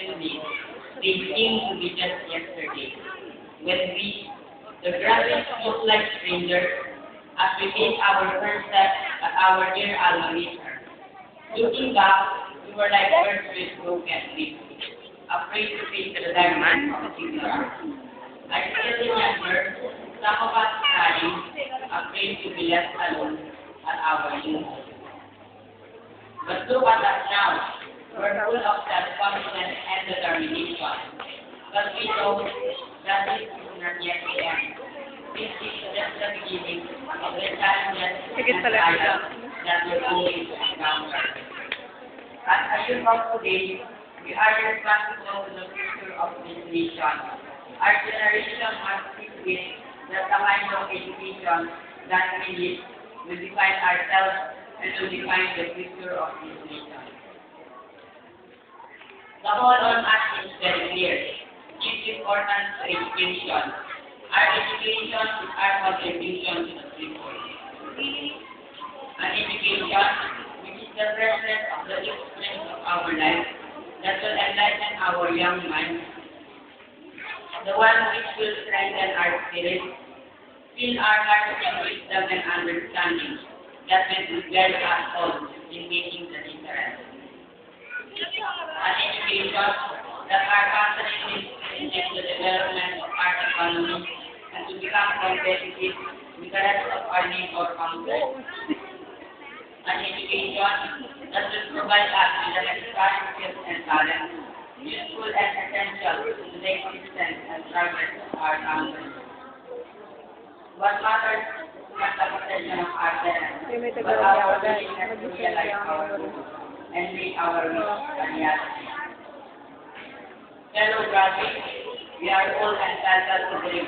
swiftly, they seem to be just yesterday. When we, the graduates, look like strangers as we take our first step at our dear alma mater. Looking back, we were like birds with broken wings, afraid to face the diamond of ignorance. I still remember some of us crying, afraid to be left alone at our youth. But look at us now. We're full of self-confidence and determination. But we know that this is not yet the end. This is just the beginning of the challenges and trials that we're going to encounter. As a youth of today, we are responsible to the future of this nation. Our generation must seek with that the kind of education that we need will define ourselves and will define the future of this nation. The whole on us is very clear. Give importance to education. Our education is our contribution to the future. An education which is the presence of the strength of our life that will enlighten our young minds, the one which will strengthen our spirit, fill our hearts with wisdom and understanding that will guide us all in making the difference. An education that our country needs to enhance the development of our economy and to become competitive with the rest of our neighbor countries. An education that will provide us with the necessary skills and talents, useful and essential to the existence and progress of our country. What matters is not the possession of our parents, but our willingness to realize our goals and make our wish a reality. Fellow graduates, we are all entitled to dream,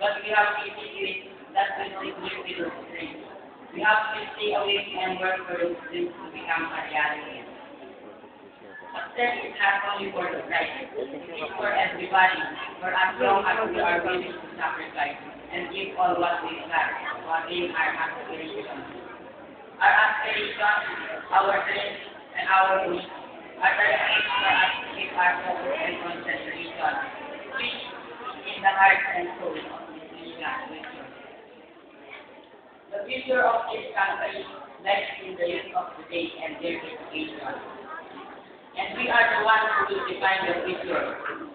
but we have to secret that will simply be those dreams. We have to stay awake and work for those dreams to become a reality. Success is not only for the bright, it is for everybody, for as long as we are willing to sacrifice and give all what we have to attain our aspirations. Our aspirations, our dreams, and our goals are the things for us to keep our focus and concentration, which is the heart and soul of this nation. The future of this country lies in the youth of today and their education. And we are the ones who will define the future,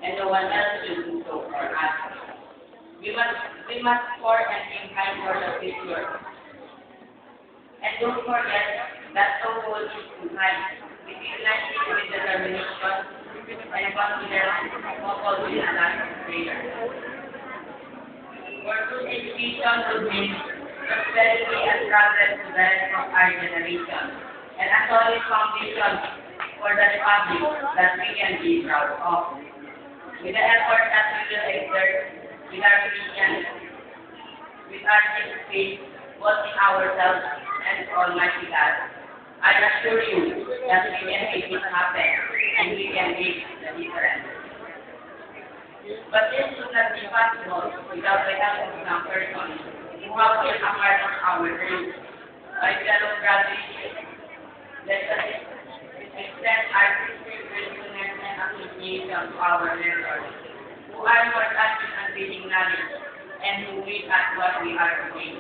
and no one else will do so for us. We must pour and think high for the future. And don't forget that the goal is to high. We ignite it with determination and confidence, coupled with a lot of prayer. For good education would mean prosperity and progress to the rest of our generation, and a solid foundation for the republic that we can be proud of. With the effort that we will exert, with our patience, with our faith, both in ourselves and Almighty God, I assure you that we can make it happen and we can make the difference. But this would not be possible without the help of some person who have been a part of our dreams. My fellow graduates, let us extend our gratefulness and appreciation to our mentors, who are for us in unveiling knowledge and who make us what we are today.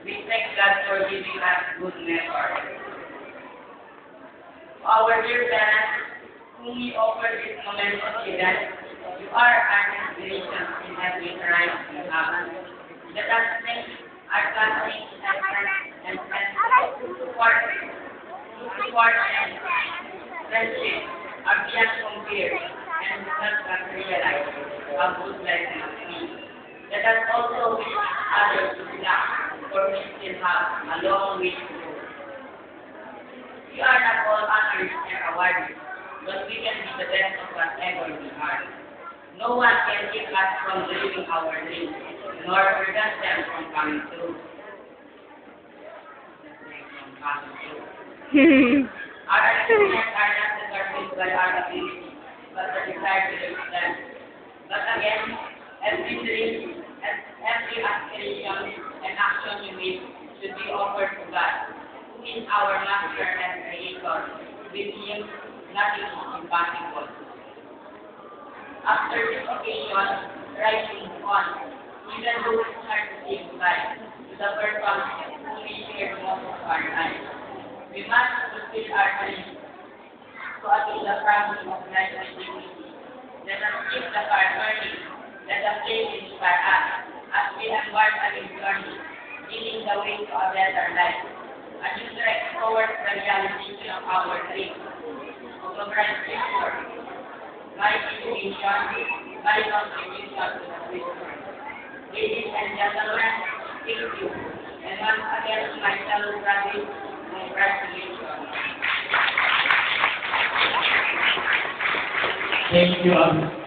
We thank God for giving us good mentors. To our dear parents, whom we offer this momentous event, you are our inspiration in every right we have. Let us thank our classmates and friends who support and friendship are beyond compare and help us realize how good life must be. Let us also wish others to luck, for we still have a long way to go. We are not all honored and awarded, but we can be the best of whatever we are. No one can keep us from living our dreams, nor prevent them from coming true. Our achievements are not determined by our ability, but the desire to live them. But again, every dream, every aspiration, and action we make should be offered to God, who is our Master and Creator. With Him, nothing is impossible. After this occasion, rising on, even though it's hard to say goodbye to the purpose who we share most of our life. We must fulfill our dreams to attain the promise of life and dignity. Let us keep the car burning. Let the flame inspire us as we embark on this journey, leading the way to a better life. As we trek towards the realization of our dreams, of a bright future, my education, my contribution to the future. Ladies and gentlemen, thank you. And once again, my fellow graduates, congratulations. Thank you.